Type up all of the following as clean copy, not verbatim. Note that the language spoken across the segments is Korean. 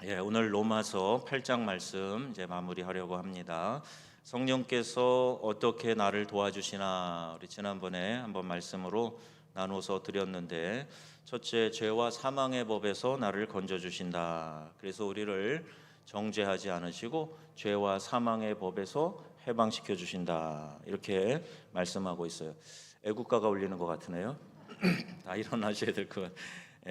오늘 로마서 8장 말씀 이제 마무리하려고 합니다. 성령께서 어떻게 나를 도와주시나 우리 지난번에 한번 말씀으로 나눠서 드렸는데, 첫째, 죄와 사망의 법에서 나를 건져 주신다. 그래서 우리를 정죄하지 않으시고 죄와 사망의 법에서 해방시켜 주신다. 이렇게 말씀하고 있어요. 애국가가 울리는 것 같으네요. 다 일어나셔야 될 것 같아요.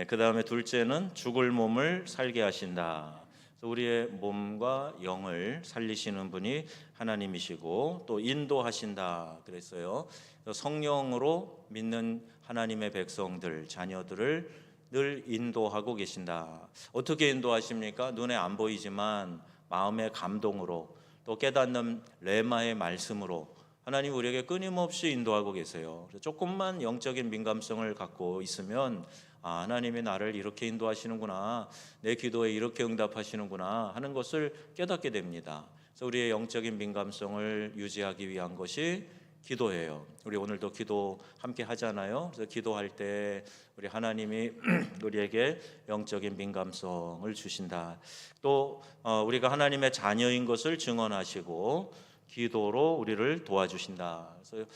그 다음에 둘째는 죽을 몸을 살게 하신다. 그래서 우리의 몸과 영을 살리시는 분이 하나님이시고 또 인도하신다 그랬어요. 성령으로 믿는 하나님의 백성들, 자녀들을 늘 인도하고 계신다. 어떻게 인도하십니까? 눈에 안 보이지만 마음의 감동으로, 또 깨닫는 레마의 말씀으로 하나님 우리에게 끊임없이 인도하고 계세요. 조금만 영적인 민감성을 갖고 있으면 하나님이 나를 이렇게 인도하시는구나, 내 기도에 이렇게 응답하시는구나 하는 것을 깨닫게 됩니다. 그래서 우리의 영적인 민감성을 유지하기 위한 것이 기도예요. 우리 오늘도 기도 함께 하잖아요. 그래서 기도할 때 우리 하나님이 우리에게 영적인 민감성을 주신다. 또 우리가 하나님의 자녀인 것을 증언하시고 기도로 우리를 도와주신다. 그래서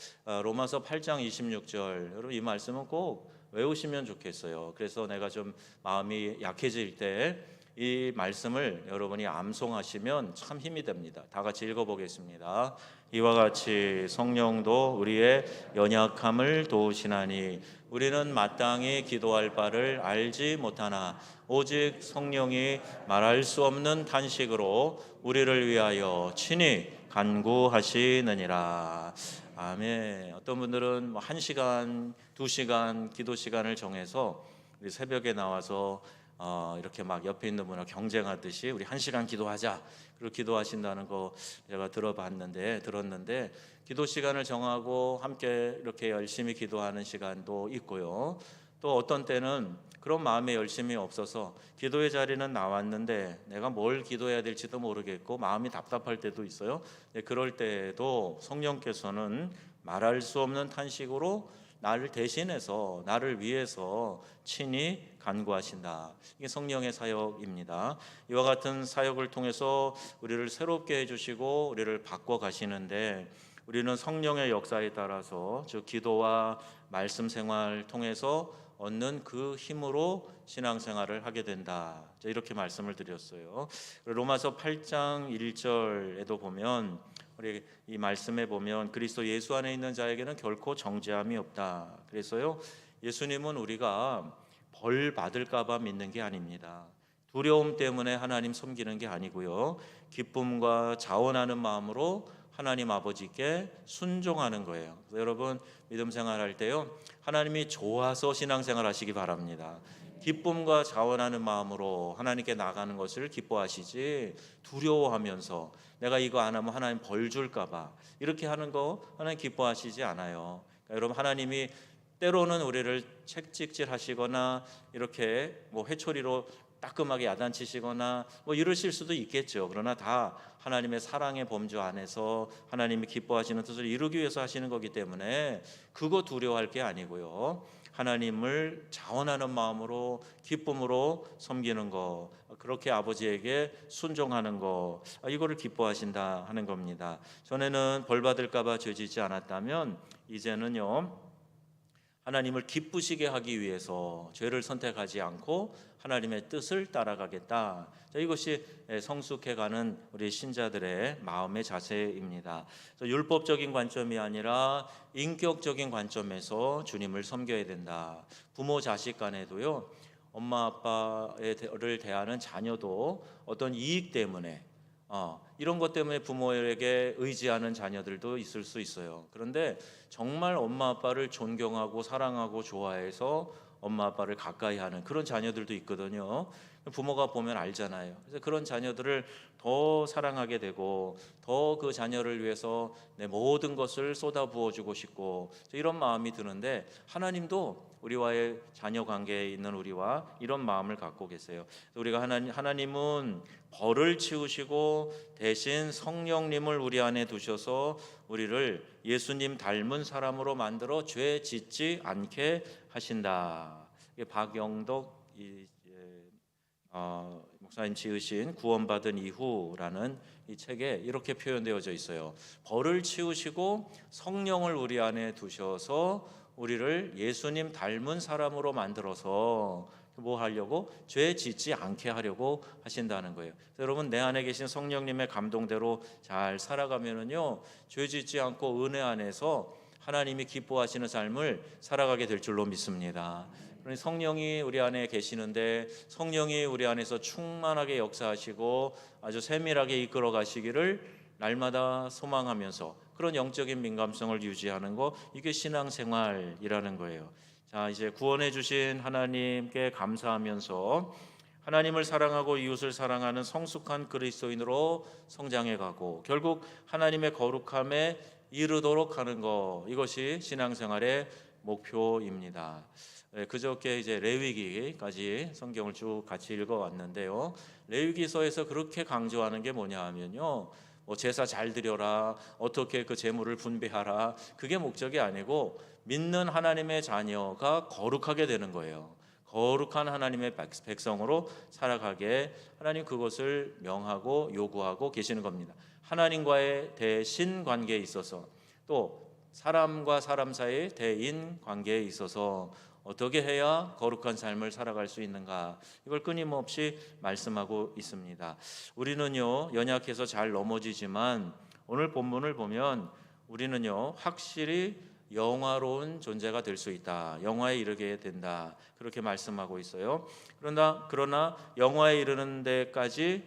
로마서 8장 26절, 여러분 이 말씀은 꼭 외우시면 좋겠어요. 그래서 내가 좀 마음이 약해질 때 이 말씀을 여러분이 암송하시면 참 힘이 됩니다. 다 같이 읽어보겠습니다. 이와 같이 성령도 우리의 연약함을 도우시나니 우리는 마땅히 기도할 바를 알지 못하나 오직 성령이 말할 수 없는 탄식으로 우리를 위하여 친히 간구하시느니라. 아멘. 어떤 분들은 1시간, 2시간 기도 시간을 정해서 우리 새벽에 나와서 이렇게 막 옆에 있는 분하고 경쟁하듯이 우리 1시간 기도하자, 그리고 기도하신다는 거 제가 들었는데 기도 시간을 정하고 함께 이렇게 열심히 기도하는 시간도 있고요. 또 어떤 때는 그런 마음에 열심이 없어서 기도의 자리는 나왔는데 내가 뭘 기도해야 될지도 모르겠고 마음이 답답할 때도 있어요. 그럴 때에도 성령께서는 말할 수 없는 탄식으로 나를 대신해서, 나를 위해서 친히 간구하신다. 이게 성령의 사역입니다. 이와 같은 사역을 통해서 우리를 새롭게 해주시고 우리를 바꿔 가시는데, 우리는 성령의 역사에 따라서, 즉 기도와 말씀 생활 통해서 얻는 그 힘으로 신앙생활을 하게 된다. 이렇게 말씀을 드렸어요. 로마서 8장 1절에도 보면, 우리 이 말씀에 보면 그리스도 예수 안에 있는 자에게는 결코 정죄함이 없다. 그래서요, 예수님은 우리가 벌 받을까 봐 믿는 게 아닙니다. 두려움 때문에 하나님 섬기는 게 아니고요, 기쁨과 자원하는 마음으로 하나님 아버지께 순종하는 거예요. 그래서 여러분 믿음 생활할 때요, 하나님이 좋아서 신앙생활 하시기 바랍니다. 기쁨과 자원하는 마음으로 하나님께 나가는 것을 기뻐하시지, 두려워하면서 내가 이거 안 하면 하나님 벌 줄까 봐 이렇게 하는 거 하나님 기뻐하시지 않아요. 그러니까 여러분, 하나님이 때로는 우리를 책찍질하시거나 이렇게 회초리로 따끔하게 야단치시거나 이러실 수도 있겠죠. 그러나 다 하나님의 사랑의 범주 안에서 하나님이 기뻐하시는 뜻을 이루기 위해서 하시는 거기 때문에 그거 두려워할 게 아니고요, 하나님을 자원하는 마음으로 기쁨으로 섬기는 거, 그렇게 아버지에게 순종하는 거, 이거를 기뻐하신다 하는 겁니다. 전에는 벌 받을까 봐 죄짓지 않았다면 이제는요, 하나님을 기쁘시게 하기 위해서 죄를 선택하지 않고 하나님의 뜻을 따라가겠다. 이것이 성숙해가는 우리 신자들의 마음의 자세입니다. 율법적인 관점이 아니라 인격적인 관점에서 주님을 섬겨야 된다. 부모 자식 간에도요, 엄마 아빠를 대하는 자녀도 어떤 이익 때문에, 이런 것 때문에 부모에게 의지하는 자녀들도 있을 수 있어요. 그런데 정말 엄마 아빠를 존경하고 사랑하고 좋아해서 엄마 아빠를 가까이 하는 그런 자녀들도 있거든요. 부모가 보면 알잖아요. 그래서 그런 자녀들을 더 사랑하게 되고 더 그 자녀를 위해서 내 모든 것을 쏟아부어 주고 싶고, 이런 마음이 드는데, 하나님도 우리와의 자녀 관계에 있는 우리와 이런 마음을 갖고 계세요. 우리가 하나님은 벌을 치우시고 대신 성령님을 우리 안에 두셔서 우리를 예수님 닮은 사람으로 만들어 죄 짓지 않게 하신다. 이게 박영덕 목사님 지으신 구원받은 이후라는 이 책에 이렇게 표현되어져 있어요. 벌을 치우시고 성령을 우리 안에 두셔서 우리를 예수님 닮은 사람으로 만들어서 뭐 하려고? 죄 짓지 않게 하려고 하신다는 거예요. 여러분, 내 안에 계신 성령님의 감동대로 잘 살아가면은요, 죄 짓지 않고 은혜 안에서 하나님이 기뻐하시는 삶을 살아가게 될 줄로 믿습니다. 성령이 우리 안에 계시는데 성령이 우리 안에서 충만하게 역사하시고 아주 세밀하게 이끌어 가시기를 날마다 소망하면서 그런 영적인 민감성을 유지하는 거, 이게 신앙생활이라는 거예요. 자, 이제 구원해 주신 하나님께 감사하면서 하나님을 사랑하고 이웃을 사랑하는 성숙한 그리스도인으로 성장해 가고 결국 하나님의 거룩함에 이르도록 하는 거, 이것이 신앙생활의 목표입니다. 그저께 이제 레위기까지 성경을 쭉 같이 읽어왔는데요. 레위기서에서 그렇게 강조하는 게 뭐냐 하면요, 뭐 제사 잘 드려라, 어떻게 그 제물을 분배하라, 그게 목적이 아니고 믿는 하나님의 자녀가 거룩하게 되는 거예요. 거룩한 하나님의 백성으로 살아가게 하나님 그것을 명하고 요구하고 계시는 겁니다. 하나님과의 대신 관계에 있어서, 또 사람과 사람 사이의 대인 관계에 있어서 어떻게 해야 거룩한 삶을 살아갈 수 있는가, 이걸 끊임없이 말씀하고 있습니다. 우리는요, 연약해서 잘 넘어지지만 오늘 본문을 보면 우리는요, 확실히 영화로운 존재가 될 수 있다, 영화에 이르게 된다, 그렇게 말씀하고 있어요. 그러나 영화에 이르는 데까지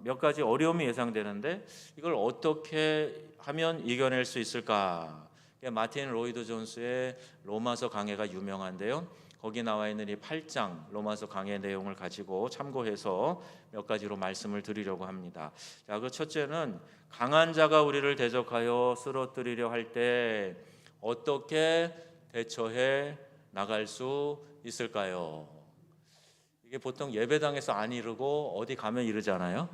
몇 가지 어려움이 예상되는데 이걸 어떻게 하면 이겨낼 수 있을까? 마틴 로이드 존스의 로마서 강해가 유명한데요. 거기 나와 있는 이 8장 로마서 강해 내용을 가지고 참고해서 몇 가지로 말씀을 드리려고 합니다. 자, 그 첫째는 강한 자가 우리를 대적하여 쓰러뜨리려 할 때 어떻게 대처해 나갈 수 있을까요? 이게 보통 예배당에서 안 이르고 어디 가면 이르잖아요.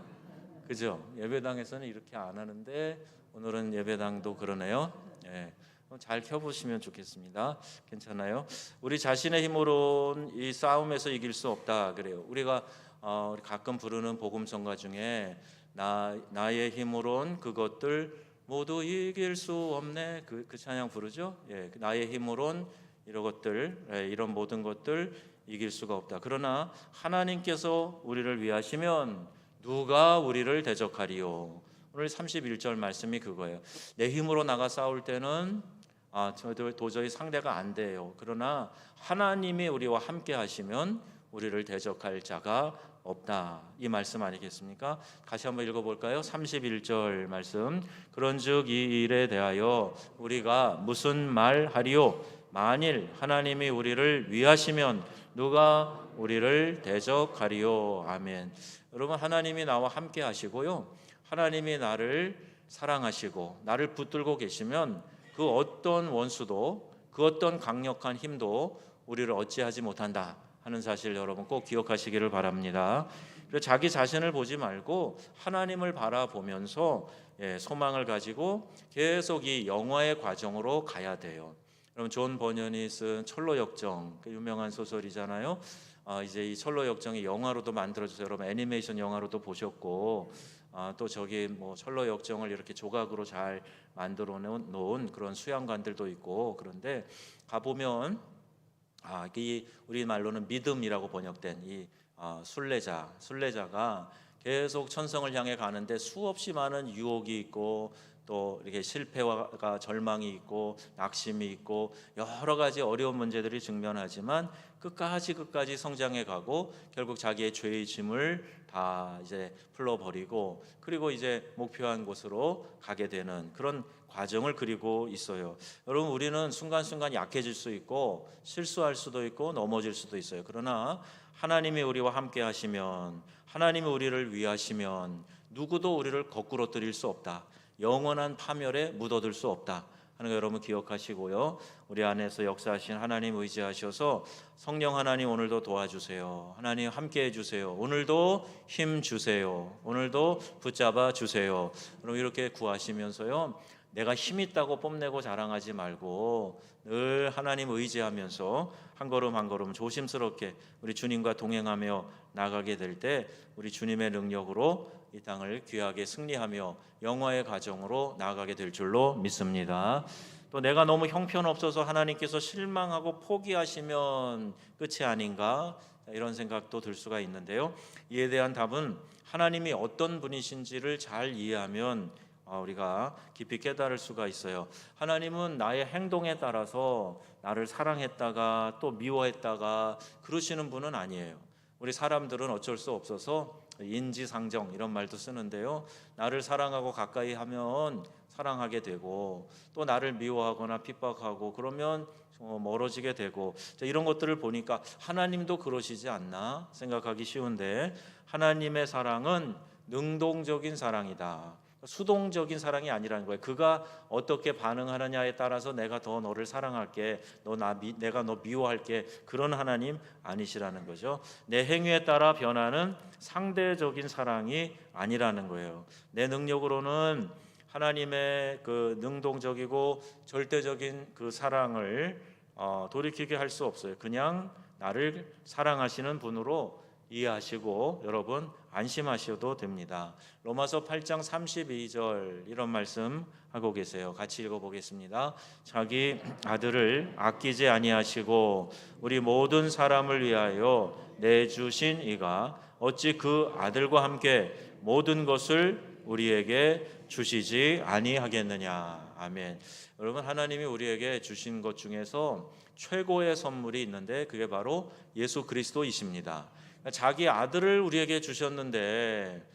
그죠? 예배당에서는 이렇게 안 하는데 오늘은 예배당도 그러네요. 예. 잘 켜보시면 좋겠습니다. 괜찮아요? 우리 자신의 힘으로는 이 싸움에서 이길 수 없다 그래요. 우리가 가끔 부르는 복음성가 중에 나의 힘으론 그것들 모두 이길 수 없네, 그 찬양 부르죠. 예, 나의 힘으론 이런 것들, 이런 모든 것들 이길 수가 없다. 그러나 하나님께서 우리를 위하시면 누가 우리를 대적하리요? 오늘 31절 말씀이 그거예요. 내 힘으로 나가 싸울 때는 저도 도저히 상대가 안 돼요. 그러나 하나님이 우리와 함께 하시면 우리를 대적할 자가 없다, 이 말씀 아니겠습니까? 다시 한번 읽어볼까요? 31절 말씀. 그런즉 이 일에 대하여 우리가 무슨 말하리요? 만일 하나님이 우리를 위하시면 누가 우리를 대적하리요? 아멘. 여러분, 하나님이 나와 함께 하시고요, 하나님이 나를 사랑하시고 나를 붙들고 계시면 그 어떤 원수도, 그 어떤 강력한 힘도 우리를 어찌하지 못한다 하는 사실 여러분 꼭 기억하시기를 바랍니다. 그래서 자기 자신을 보지 말고 하나님을 바라보면서 소망을 가지고 계속 이 영화의 과정으로 가야 돼요. 여러분, 존 버년이 쓴 철로역정, 그 유명한 소설이잖아요. 이제 이 철로역정이 영화로도 만들어져서 여러분 애니메이션 영화로도 보셨고, 또 저기 뭐 철로역정을 이렇게 조각으로 잘 만들어 놓은 그런 수양관들도 있고, 그런데 가보면 이 우리 말로는 믿음이라고 번역된 이 순례자가 계속 천성을 향해 가는데 수없이 많은 유혹이 있고, 또 이렇게 실패와 절망이 있고 낙심이 있고 여러 가지 어려운 문제들이 직면하지만 끝까지 성장해 가고 결국 자기의 죄의 짐을 다 이제 풀어버리고, 그리고 이제 목표한 곳으로 가게 되는 그런 과정을 그리고 있어요. 여러분, 우리는 순간순간 약해질 수 있고 실수할 수도 있고 넘어질 수도 있어요. 그러나 하나님이 우리와 함께 하시면, 하나님이 우리를 위하시면 누구도 우리를 거꾸로 들일 수 없다, 영원한 파멸에 묻어둘 수 없다 하는 거 여러분 기억하시고요. 우리 안에서 역사하신 하나님 의지하셔서 성령 하나님 오늘도 도와주세요. 하나님 함께 해주세요. 오늘도 힘 주세요. 오늘도 붙잡아 주세요. 여러분 이렇게 구하시면서요, 내가 힘 있다고 뽐내고 자랑하지 말고 늘 하나님 의지하면서 한 걸음 한 걸음 조심스럽게 우리 주님과 동행하며 나가게 될 때 우리 주님의 능력으로 이 땅을 귀하게 승리하며 영화의 가정으로 나아가게 될 줄로 믿습니다. 또 내가 너무 형편없어서 하나님께서 실망하고 포기하시면 끝이 아닌가, 이런 생각도 들 수가 있는데요. 이에 대한 답은 하나님이 어떤 분이신지를 잘 이해하면 우리가 깊이 깨달을 수가 있어요. 하나님은 나의 행동에 따라서 나를 사랑했다가 또 미워했다가 그러시는 분은 아니에요. 우리 사람들은 어쩔 수 없어서 인지상정 이런 말도 쓰는데요. 나를 사랑하고 가까이 하면 사랑하게 되고 또 나를 미워하거나 핍박하고 그러면 멀어지게 되고, 이런 것들을 보니까 하나님도 그러시지 않나 생각하기 쉬운데, 하나님의 사랑은 능동적인 사랑이다. 수동적인 사랑이 아니라는 거예요. 그가 어떻게 반응하느냐에 따라서 내가 더 너를 사랑할게, 내가 너 미워할게, 그런 하나님 아니시라는 거죠. 내 행위에 따라 변하는 상대적인 사랑이 아니라는 거예요. 내 능력으로는 하나님의 그 능동적이고 절대적인 그 사랑을 돌이키게 할 수 없어요. 그냥 나를 사랑하시는 분으로 이해하시고 여러분 안심하셔도 됩니다. 로마서 8장 32절 이런 말씀 하고 계세요. 같이 읽어보겠습니다. 자기 아들을 아끼지 아니하시고 우리 모든 사람을 위하여 내주신 이가 어찌 그 아들과 함께 모든 것을 우리에게 주시지 아니하겠느냐. 아멘. 여러분, 하나님이 우리에게 주신 것 중에서 최고의 선물이 있는데 그게 바로 예수 그리스도이십니다. 자기 아들을 우리에게 주셨는데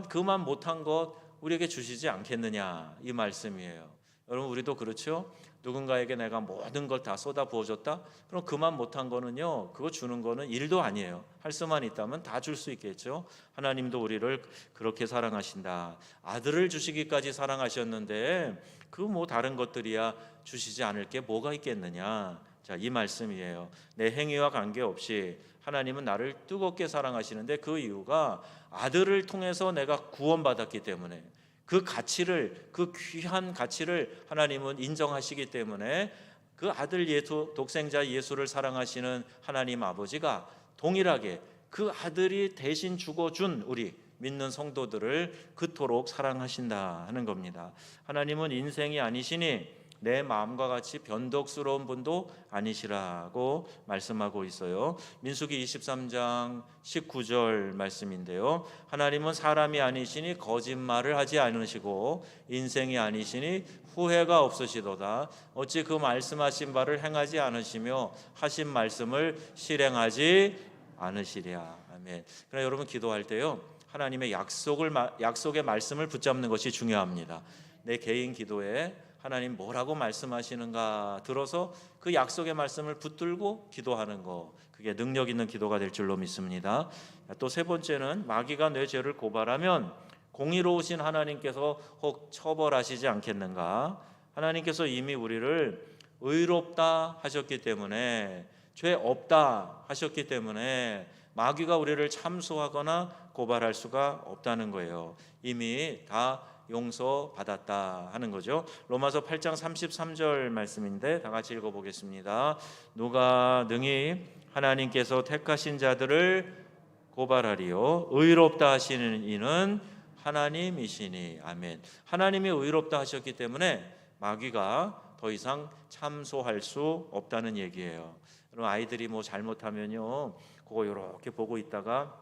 그만 못한 것 우리에게 주시지 않겠느냐, 이 말씀이에요. 여러분, 우리도 그렇죠? 누군가에게 내가 모든 걸 다 쏟아 부어줬다? 그럼 그만 못한 거는요, 그거 주는 거는 일도 아니에요. 할 수만 있다면 다 줄 수 있겠죠. 하나님도 우리를 그렇게 사랑하신다. 아들을 주시기까지 사랑하셨는데 그 뭐 다른 것들이야 주시지 않을 게 뭐가 있겠느냐. 자, 이 말씀이에요. 내 행위와 관계없이 하나님은 나를 뜨겁게 사랑하시는데 그 이유가 아들을 통해서 내가 구원받았기 때문에, 그 가치를, 그 귀한 가치를 하나님은 인정하시기 때문에 그 아들 예수, 독생자 예수를 사랑하시는 하나님 아버지가 동일하게 그 아들이 대신 죽어준 우리 믿는 성도들을 그토록 사랑하신다 하는 겁니다. 하나님은 인생이 아니시니 내 마음과 같이 변덕스러운 분도 아니시라고 말씀하고 있어요. 민수기 23장 19절 말씀인데요. 하나님은 사람이 아니시니 거짓말을 하지 않으시고 인생이 아니시니 후회가 없으시도다. 어찌 그 말씀하신 바를 행하지 않으시며 하신 말씀을 실행하지 않으시랴. 아멘. 그러나 여러분, 기도할 때요, 하나님의 약속의 말씀을 붙잡는 것이 중요합니다. 내 개인 기도에 하나님 뭐라고 말씀하시는가 들어서 그 약속의 말씀을 붙들고 기도하는 거, 그게 능력 있는 기도가 될 줄로 믿습니다. 또 세 번째는 마귀가 내 죄를 고발하면 공의로우신 하나님께서 혹 처벌하시지 않겠는가. 하나님께서 이미 우리를 의롭다 하셨기 때문에, 죄 없다 하셨기 때문에 마귀가 우리를 참소하거나 고발할 수가 없다는 거예요. 이미 다 용서받았다 하는 거죠. 로마서 8장 33절 말씀인데 다 같이 읽어보겠습니다. 누가 능히 하나님께서 택하신 자들을 고발하리요 의롭다 하시는 이는 하나님이시니. 아멘. 하나님이 의롭다 하셨기 때문에 마귀가 더 이상 참소할 수 없다는 얘기예요. 여러분, 아이들이 뭐 잘못하면요, 그거 이렇게 보고 있다가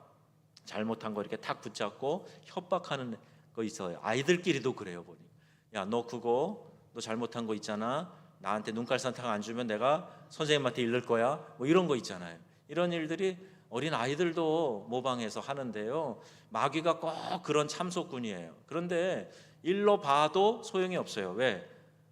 잘못한 거 이렇게 탁 붙잡고 협박하는 거 있어요. 아이들끼리도 그래요. 보니, 야, 너 잘못한 거 있잖아, 나한테 눈깔산탕 안 주면 내가 선생님한테 일를 거야, 뭐 이런 거 있잖아요. 이런 일들이 어린 아이들도 모방해서 하는데요, 마귀가 꼭 그런 참소꾼이에요. 그런데 일러 봐도 소용이 없어요. 왜?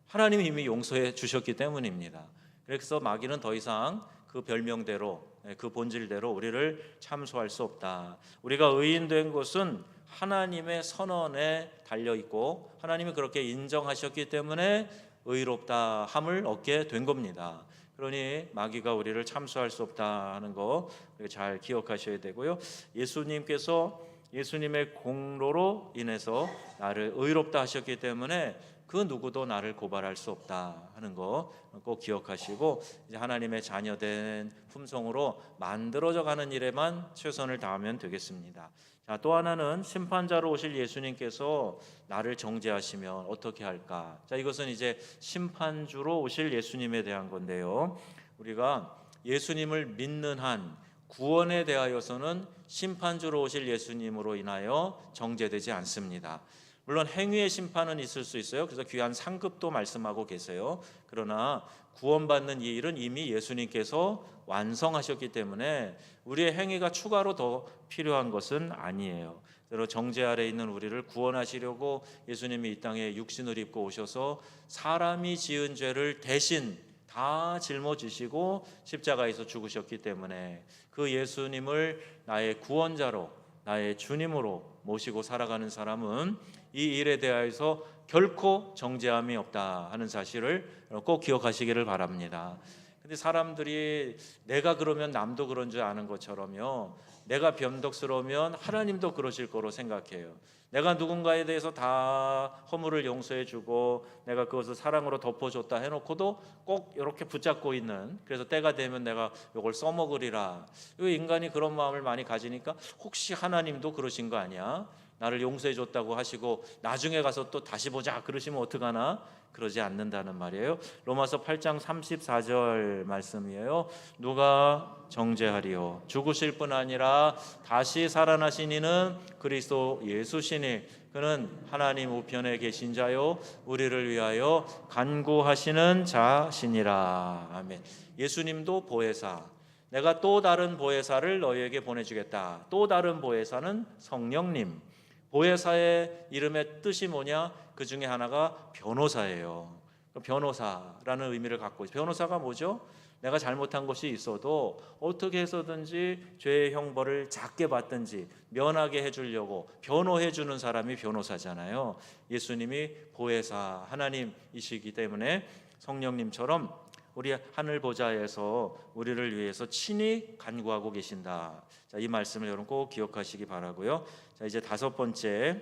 하나님이 이미 용서해 주셨기 때문입니다. 그래서 마귀는 더 이상 그 별명대로, 그 본질대로 우리를 참소할 수 없다. 우리가 의인된 것은 하나님의 선언에 달려있고 하나님이 그렇게 인정하셨기 때문에 의롭다 함을 얻게 된 겁니다. 그러니 마귀가 우리를 참소할 수 없다 하는 거 잘 기억하셔야 되고요. 예수님께서 예수님의 공로로 인해서 나를 의롭다 하셨기 때문에 그 누구도 나를 고발할 수 없다 하는 거 꼭 기억하시고, 이제 하나님의 자녀된 품성으로 만들어져 가는 일에만 최선을 다하면 되겠습니다. 자, 또 하나는 심판자로 오실 예수님께서 나를 정죄하시면 어떻게 할까? 자, 이것은 이제 심판주로 오실 예수님에 대한 건데요. 우리가 예수님을 믿는 한 구원에 대하여서는 심판주로 오실 예수님으로 인하여 정죄되지 않습니다. 물론 행위의 심판은 있을 수 있어요. 그래서 귀한 상급도 말씀하고 계세요. 그러나 구원받는 이 일은 이미 예수님께서 완성하셨기 때문에 우리의 행위가 추가로 더 필요한 것은 아니에요. 정죄 아래 있는 우리를 구원하시려고 예수님이 이 땅에 육신을 입고 오셔서 사람이 지은 죄를 대신 다 짊어지시고 십자가에서 죽으셨기 때문에 그 예수님을 나의 구원자로, 나의 주님으로 모시고 살아가는 사람은 이 일에 대하여서 결코 정죄함이 없다 하는 사실을 꼭 기억하시기를 바랍니다. 근데 사람들이 내가 그러면 남도 그런 줄 아는 것처럼요, 내가 변덕스러우면 하나님도 그러실 거로 생각해요. 내가 누군가에 대해서 다 허물을 용서해주고 내가 그것을 사랑으로 덮어줬다 해놓고도 꼭 이렇게 붙잡고 있는, 그래서 때가 되면 내가 이걸 써먹으리라, 이 인간이 그런 마음을 많이 가지니까 혹시 하나님도 그러신 거 아니야? 나를 용서해줬다고 하시고 나중에 가서 또 다시 보자 그러시면 어떡하나? 그러지 않는다는 말이에요. 로마서 8장 34절 말씀이에요. 누가 정죄하리요? 죽으실 뿐 아니라 다시 살아나신 이는 그리스도 예수시니 그는 하나님 우편에 계신 자요 우리를 위하여 간구하시는 자시니라. 아멘. 예수님도 보혜사, 내가 또 다른 보혜사를 너희에게 보내주겠다. 또 다른 보혜사는 성령님. 보혜사의 이름의 뜻이 뭐냐? 그 중에 하나가 변호사예요. 변호사라는 의미를 갖고 있어요. 변호사가 뭐죠? 내가 잘못한 것이 있어도 어떻게 해서든지 죄의 형벌을 작게 받든지 면하게 해주려고 변호해 주는 사람이 변호사잖아요. 예수님이 보혜사 하나님이시기 때문에 성령님처럼 우리 하늘 보좌에서 우리를 위해서 친히 간구하고 계신다. 자, 이 말씀을 여러분 꼭 기억하시기 바라고요. 자, 이제 다섯 번째,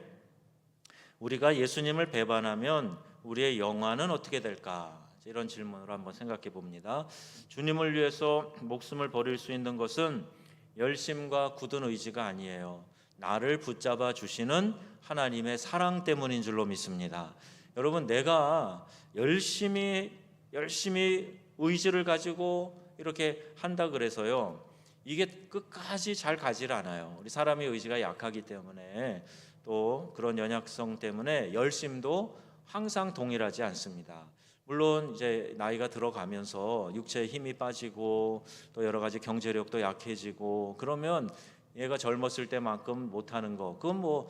우리가 예수님을 배반하면 우리의 영화는 어떻게 될까? 이런 질문으로 한번 생각해 봅니다. 주님을 위해서 목숨을 버릴 수 있는 것은 열심과 굳은 의지가 아니에요. 나를 붙잡아 주시는 하나님의 사랑 때문인 줄로 믿습니다. 여러분, 내가 열심히 의지를 가지고 이렇게 한다 그래서요, 이게 끝까지 잘 가지를 않아요. 우리 사람의 의지가 약하기 때문에, 또 그런 연약성 때문에 열심도 항상 동일하지 않습니다. 물론 이제 나이가 들어가면서 육체의 힘이 빠지고 또 여러 가지 경제력도 약해지고 그러면 얘가 젊었을 때만큼 못하는 거, 그건 뭐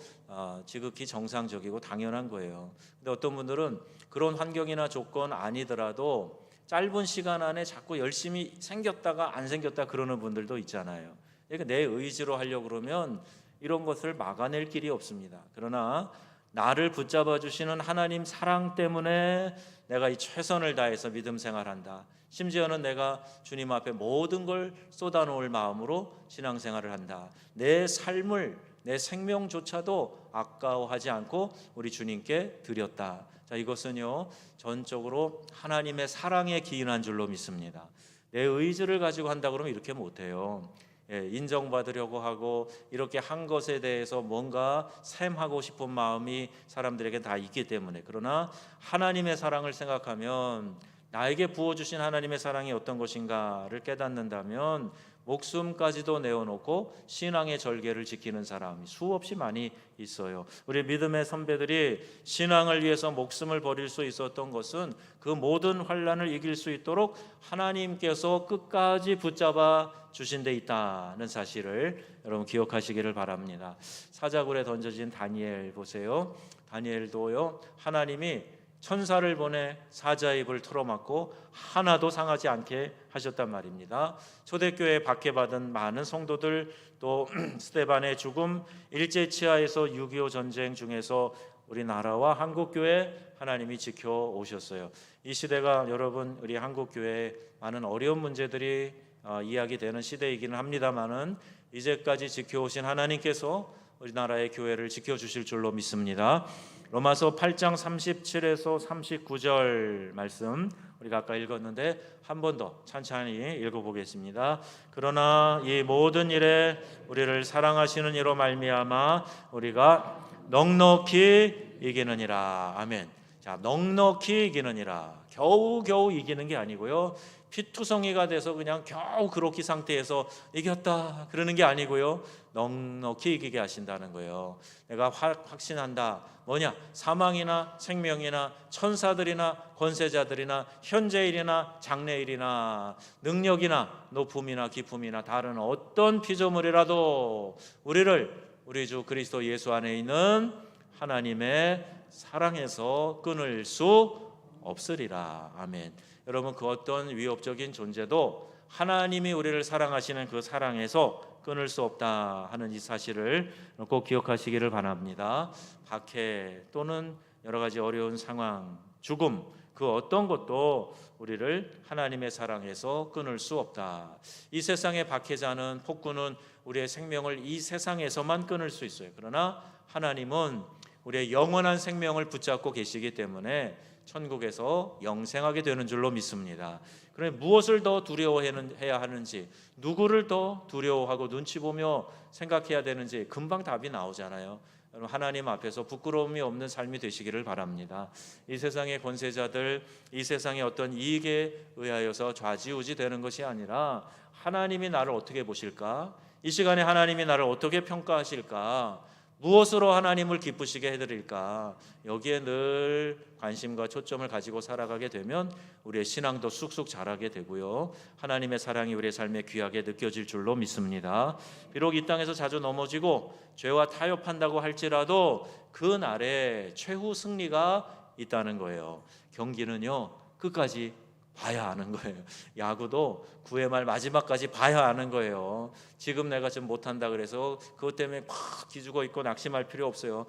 지극히 정상적이고 당연한 거예요. 근데 어떤 분들은 그런 환경이나 조건 아니더라도 짧은 시간 안에 자꾸 열심히 생겼다가 안 생겼다 그러는 분들도 있잖아요. 그러니까 내 의지로 하려고 그러면 이런 것을 막아낼 길이 없습니다. 그러나 나를 붙잡아 주시는 하나님 사랑 때문에 내가 이 최선을 다해서 믿음 생활한다. 심지어는 내가 주님 앞에 모든 걸 쏟아놓을 마음으로 신앙생활을 한다. 내 삶을, 내 생명조차도 아까워하지 않고 우리 주님께 드렸다. 자, 이것은요 전적으로 하나님의 사랑에 기인한 줄로 믿습니다. 내 의지를 가지고 한다 그러면 이렇게 못해요. 인정받으려고 하고 이렇게 한 것에 대해서 뭔가 샘하고 싶은 마음이 사람들에게 다 있기 때문에, 그러나 하나님의 사랑을 생각하면, 나에게 부어주신 하나님의 사랑이 어떤 것인가를 깨닫는다면 목숨까지도 내어놓고 신앙의 절개를 지키는 사람이 수없이 많이 있어요. 우리 믿음의 선배들이 신앙을 위해서 목숨을 버릴 수 있었던 것은 그 모든 환난을 이길 수 있도록 하나님께서 끝까지 붙잡아 주신 데 있다는 사실을 여러분 기억하시기를 바랍니다. 사자굴에 던져진 다니엘 보세요. 다니엘도요, 하나님이 천사를 보내 사자의 입을 틀어막고 하나도 상하지 않게 하셨단 말입니다. 초대교회에 박해받은 많은 성도들, 또 스데반의 죽음, 일제치하에서 6.25 전쟁 중에서 우리나라와 한국교회 하나님이 지켜오셨어요. 이 시대가 여러분 우리 한국교회에 많은 어려운 문제들이 이야기되는 시대이기는 합니다만은 이제까지 지켜오신 하나님께서 우리나라의 교회를 지켜주실 줄로 믿습니다. 로마서 8장 37에서 39절 말씀 우리가 아까 읽었는데 한 번 더 천천히 읽어보겠습니다. 그러나 이 모든 일에 우리를 사랑하시는 이로 말미암아 우리가 넉넉히 이기느니라. 아멘. 자, 넉넉히 이기느니라. 겨우겨우 이기는 게 아니고요, 피투성이가 돼서 그냥 겨우 그렇게 상태에서 이겼다 그러는 게 아니고요, 넉넉히 이기게 하신다는 거예요. 내가 확신한다. 뭐냐? 사망이나 생명이나 천사들이나 권세자들이나 현재일이나 장래일이나 능력이나 높음이나 깊음이나 다른 어떤 피조물이라도 우리 주 그리스도 예수 안에 있는 하나님의 사랑에서 끊을 수 없으리라. 아멘. 여러분, 그 어떤 위협적인 존재도 하나님이 우리를 사랑하시는 그 사랑에서 끊을 수 없다 하는 이 사실을 꼭 기억하시기를 바랍니다. 박해 또는 여러 가지 어려운 상황, 죽음, 그 어떤 것도 우리를 하나님의 사랑에서 끊을 수 없다. 이 세상의 박해자는, 폭군은 우리의 생명을 이 세상에서만 끊을 수 있어요. 그러나 하나님은 우리의 영원한 생명을 붙잡고 계시기 때문에 천국에서 영생하게 되는 줄로 믿습니다. 그러니 무엇을 더 두려워해야 하는지, 누구를 더 두려워하고 눈치 보며 생각해야 되는지 금방 답이 나오잖아요. 여러분, 하나님 앞에서 부끄러움이 없는 삶이 되시기를 바랍니다. 이 세상의 권세자들, 이 세상의 어떤 이익에 의하여서 좌지우지 되는 것이 아니라 하나님이 나를 어떻게 보실까? 이 시간에 하나님이 나를 어떻게 평가하실까? 무엇으로 하나님을 기쁘시게 해드릴까? 여기에 늘 관심과 초점을 가지고 살아가게 되면 우리의 신앙도 쑥쑥 자라게 되고요, 하나님의 사랑이 우리의 삶에 귀하게 느껴질 줄로 믿습니다. 비록 이 땅에서 자주 넘어지고 죄와 타협한다고 할지라도 그 날에 최후 승리가 있다는 거예요. 경기는요, 끝까지 봐야 하는 거예요. 야구도 9회 말 마지막까지 봐야 하는 거예요. 지금 내가 좀 못한다 그래서 그것 때문에 막 기죽어 있고 낙심할 필요 없어요.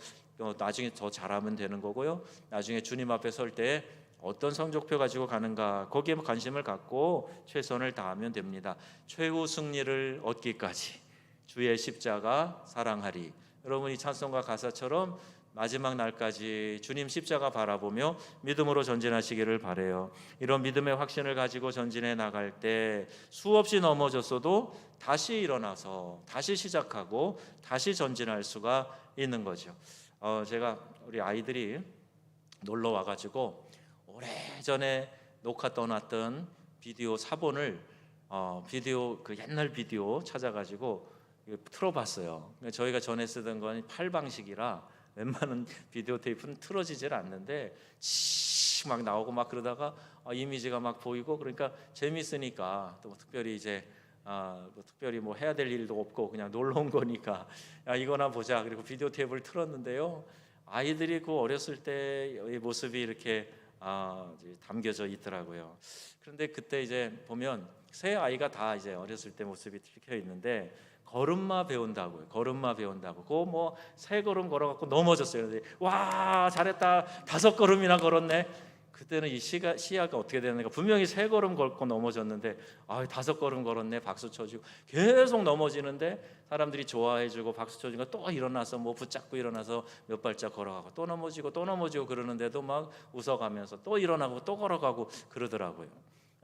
나중에 더 잘하면 되는 거고요, 나중에 주님 앞에 설 때 어떤 성적표 가지고 가는가, 거기에 관심을 갖고 최선을 다하면 됩니다. 최후 승리를 얻기까지 주의 십자가 사랑하리. 여러분, 이 찬송가 가사처럼 마지막 날까지 주님 십자가 바라보며 믿음으로 전진하시기를 바라요. 이런 믿음의 확신을 가지고 전진해 나갈 때 수없이 넘어졌어도 다시 일어나서 다시 시작하고 다시 전진할 수가 있는 거죠. 제가 우리 아이들이 놀러 와가지고 오래전에 녹화 떠났던 비디오 사본을 비디오 그 옛날 비디오 찾아가지고 틀어봤어요. 저희가 전에 쓰던 건 8방식이라 웬만한 비디오 테이프는 틀어지질 않는데 막 나오고 막 그러다가 이미지가 막 보이고 그러니까 재밌으니까, 또 특별히 이제 특별히 뭐 해야 될 일도 없고 그냥 놀러 온 거니까 이거나 보자. 그리고 비디오 테이프를 틀었는데요, 아이들이 그 어렸을 때의 모습이 이렇게 담겨져 있더라고요. 그런데 그때 이제 보면 세 아이가 다 이제 어렸을 때 모습이 찍혀 있는데 걸음마 배운다고요. 걸음마 배운다고. 그거 뭐 3걸음 걸어갖고 넘어졌어요. 그래서 와, 잘했다. 5걸음이나 걸었네. 그때는 이 시야가 어떻게 되는가? 분명히 3걸음 걸고 넘어졌는데 5걸음 걸었네. 박수 쳐주고 계속 넘어지는데 사람들이 좋아해주고 박수 쳐주고 또 일어나서 뭐 붙잡고 일어나서 몇 발짝 걸어가고 또 넘어지고 그러는데도 막 웃어가면서 또 일어나고 또 걸어가고 그러더라고요.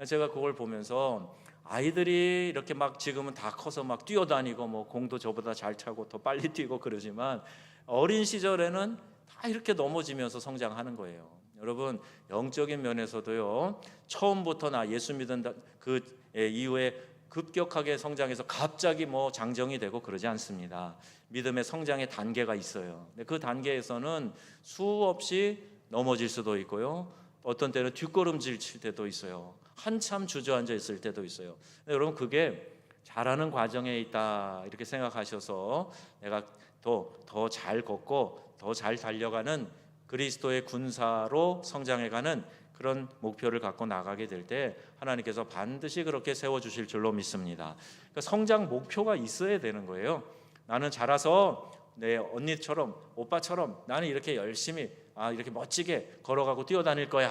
제가 그걸 보면서 아이들이 이렇게 막 지금은 다 커서 막 뛰어다니고 뭐 공도 저보다 잘 차고 더 빨리 뛰고 그러지만 어린 시절에는 다 이렇게 넘어지면서 성장하는 거예요. 여러분, 영적인 면에서도요, 처음부터 나 예수 믿은 그 이후에 급격하게 성장해서 갑자기 뭐 장정이 되고 그러지 않습니다. 믿음의 성장의 단계가 있어요. 그 단계에서는 수없이 넘어질 수도 있고요, 어떤 때는 뒷걸음질 칠 때도 있어요. 한참 주저앉아 있을 때도 있어요. 여러분, 그게 자라는 과정에 있다 이렇게 생각하셔서 내가 더 잘 걷고 더 잘 달려가는 그리스도의 군사로 성장해가는 그런 목표를 갖고 나가게 될 때 하나님께서 반드시 그렇게 세워주실 줄로 믿습니다. 그러니까 성장 목표가 있어야 되는 거예요. 나는 자라서 내 언니처럼 오빠처럼 나는 이렇게 열심히 이렇게 멋지게 걸어가고 뛰어다닐 거야.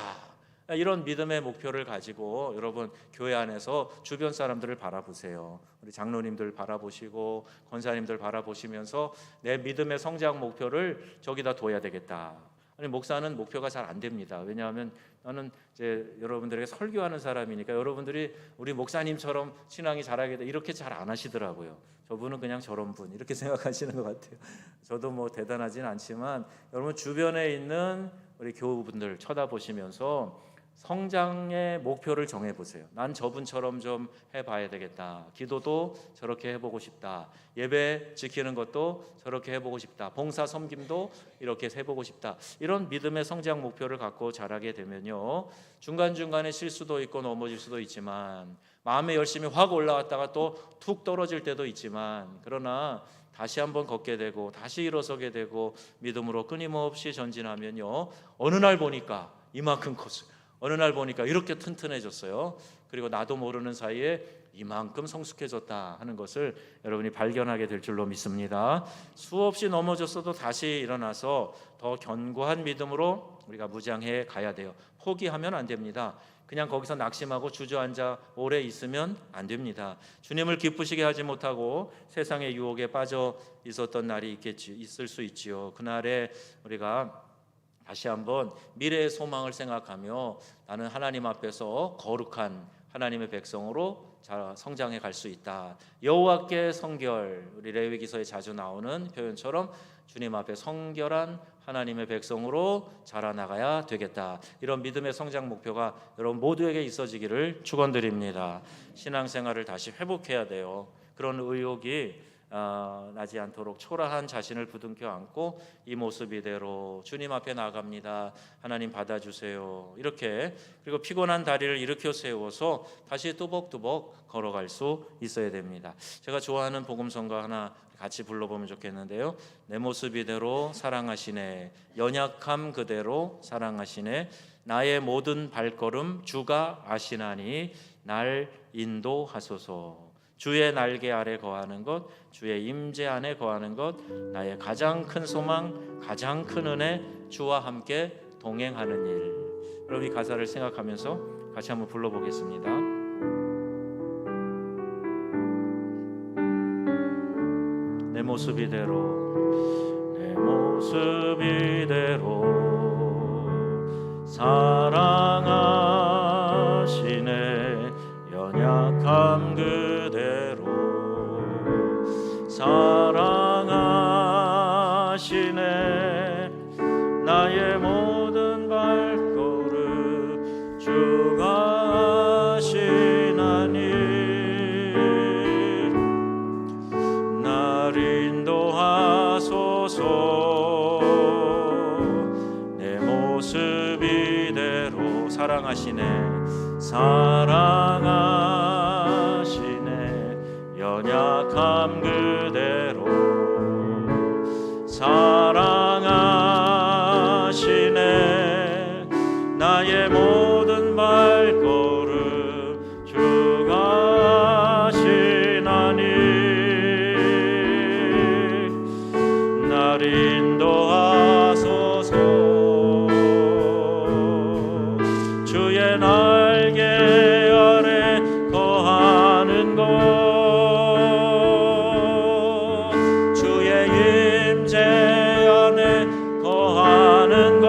이런 믿음의 목표를 가지고 여러분 교회 안에서 주변 사람들을 바라보세요. 우리 장로님들 바라보시고 권사님들 바라보시면서 내 믿음의 성장 목표를 저기다 둬야 되겠다. 아니, 목사는 목표가 잘 안 됩니다. 왜냐하면 나는 이제 여러분들에게 설교하는 사람이니까 여러분들이 우리 목사님처럼 신앙이 자라겠다 이렇게 잘 안 하시더라고요. 저분은 그냥 저런 분 이렇게 생각하시는 것 같아요. 저도 뭐 대단하진 않지만 여러분 주변에 있는 우리 교우분들 쳐다보시면서 성장의 목표를 정해보세요. 난 저분처럼 좀 해봐야 되겠다. 기도도 저렇게 해보고 싶다. 예배 지키는 것도 저렇게 해보고 싶다. 봉사 섬김도 이렇게 해보고 싶다. 이런 믿음의 성장 목표를 갖고 자라게 되면요, 중간중간에 실수도 있고 넘어질 수도 있지만 마음의 열심이 확 올라왔다가 또 툭 떨어질 때도 있지만, 그러나 다시 한번 걷게 되고 다시 일어서게 되고 믿음으로 끊임없이 전진하면요, 어느 날 보니까 이만큼 컸어요. 어느 날 보니까 이렇게 튼튼해졌어요. 그리고 나도 모르는 사이에 이만큼 성숙해졌다 하는 것을 여러분이 발견하게 될 줄로 믿습니다. 수없이 넘어졌어도 다시 일어나서 더 견고한 믿음으로 우리가 무장해 가야 돼요. 포기하면 안 됩니다. 그냥 거기서 낙심하고 주저앉아 오래 있으면 안 됩니다. 주님을 기쁘시게 하지 못하고 세상의 유혹에 빠져 있었던 날이 있을 수 있지요. 그날에 우리가 다시 한번 미래의 소망을 생각하며 나는 하나님 앞에서 거룩한 하나님의 백성으로 성장해 갈 수 있다. 여호와께 성결, 우리 레위기서에 자주 나오는 표현처럼 주님 앞에 성결한 하나님의 백성으로 자라나가야 되겠다. 이런 믿음의 성장 목표가 여러분 모두에게 있어지기를 축원드립니다. 신앙생활을 다시 회복해야 돼요. 그런 의욕이 나지 않도록 초라한 자신을 부둥켜 안고 이 모습 이대로 주님 앞에 나아갑니다. 하나님 받아주세요. 이렇게, 그리고 피곤한 다리를 일으켜 세워서 다시 뚜벅뚜벅 걸어갈 수 있어야 됩니다. 제가 좋아하는 복음성가 하나 같이 불러보면 좋겠는데요. 내 모습 이대로 사랑하시네, 연약함 그대로 사랑하시네, 나의 모든 발걸음 주가 아시나니 날 인도하소서. 주의 날개 아래 거하는 것, 주의 임재 안에 거하는 것, 나의 가장 큰 소망, 가장 큰 은혜, 주와 함께 동행하는 일. 여러분 이 가사를 생각하면서 같이 한번 불러보겠습니다. 내 모습 이대로, 내 모습 이대로 사랑하시네, 연약함 그대로 사랑하시네, 나의 모든 발걸음 주가 아시나니 날 인도하소서. 내 모습 이대로 사랑하시네, 사랑하시네, 연약함 그대로 사랑하시네, 나의 모든 발걸음 주가 아시나니 날 인도하소서. 주의 날개 아래 거하는 것, 주의 임재 안에 거하는 것,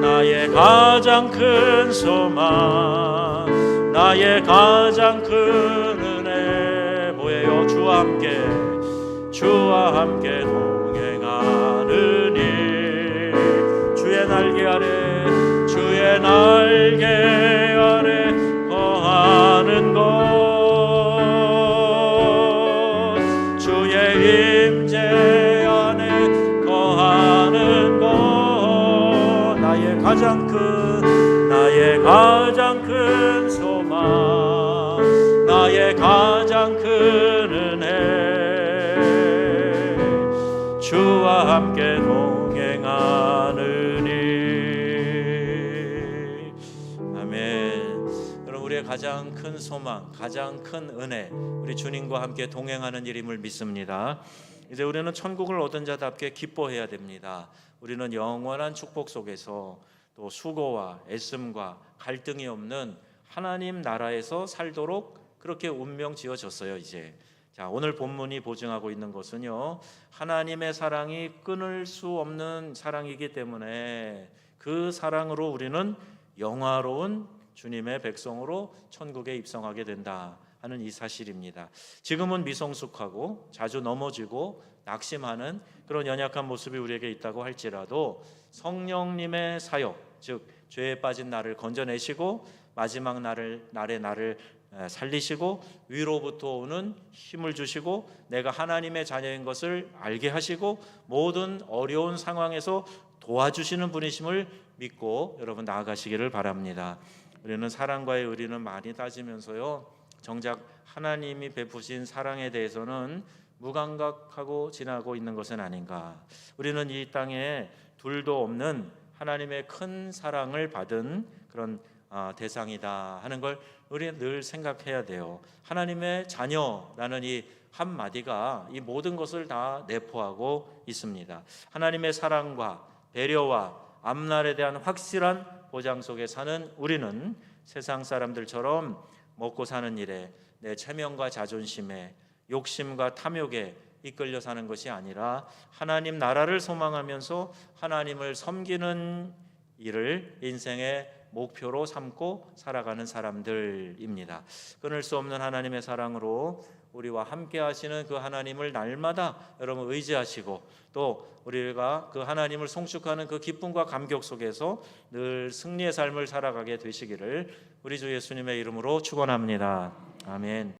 나의 가장 큰 소망, 나의 가장 큰 은혜 뭐예요? 주와 함께 동행하는 일. 주의 날개 아래, 주의 날개 아래 거하는 것, 주의 임재 안에 거하는 것, 나의 가장 큰 소망, 나의 가장 큰 은혜, 주와 함께 동행하는 일. 아멘. 여러분 우리의 가장 큰 소망, 가장 큰 은혜, 우리 주님과 함께 동행하는 일임을 믿습니다. 이제 우리는 천국을 얻은 자답게 기뻐해야 됩니다. 우리는 영원한 축복 속에서 또 수고와 애씀과 갈등이 없는 하나님 나라에서 살도록 그렇게 운명 지어졌어요. 이제 자, 오늘 본문이 보증하고 있는 것은요, 하나님의 사랑이 끊을 수 없는 사랑이기 때문에 그 사랑으로 우리는 영화로운 주님의 백성으로 천국에 입성하게 된다 하는 이 사실입니다. 지금은 미성숙하고 자주 넘어지고 낙심하는 그런 연약한 모습이 우리에게 있다고 할지라도 성령님의 사역, 즉 죄에 빠진 나를 건져내시고 마지막 날에 나를 살리시고 위로부터 오는 힘을 주시고 내가 하나님의 자녀인 것을 알게 하시고 모든 어려운 상황에서 도와주시는 분이심을 믿고 여러분 나아가시기를 바랍니다. 우리는 사랑과의 의리는 많이 따지면서요, 정작 하나님이 베푸신 사랑에 대해서는 무감각하고 지나고 있는 것은 아닌가. 우리는 이 땅에 둘도 없는 하나님의 큰 사랑을 받은 그런 대상이다 하는 걸 우리는 늘 생각해야 돼요. 하나님의 자녀라는 이 한마디가 이 모든 것을 다 내포하고 있습니다. 하나님의 사랑과 배려와 앞날에 대한 확실한 보장 속에 사는 우리는 세상 사람들처럼 먹고 사는 일에 내 체면과 자존심에 욕심과 탐욕에 이끌려 사는 것이 아니라 하나님 나라를 소망하면서 하나님을 섬기는 일을 인생의 목표로 삼고 살아가는 사람들입니다. 끊을 수 없는 하나님의 사랑으로 우리와 함께 하시는 그 하나님을 날마다 여러분 의지하시고 또 우리가 그 하나님을 송축하는 그 기쁨과 감격 속에서 늘 승리의 삶을 살아가게 되시기를 우리 주 예수님의 이름으로 축원합니다. 아멘.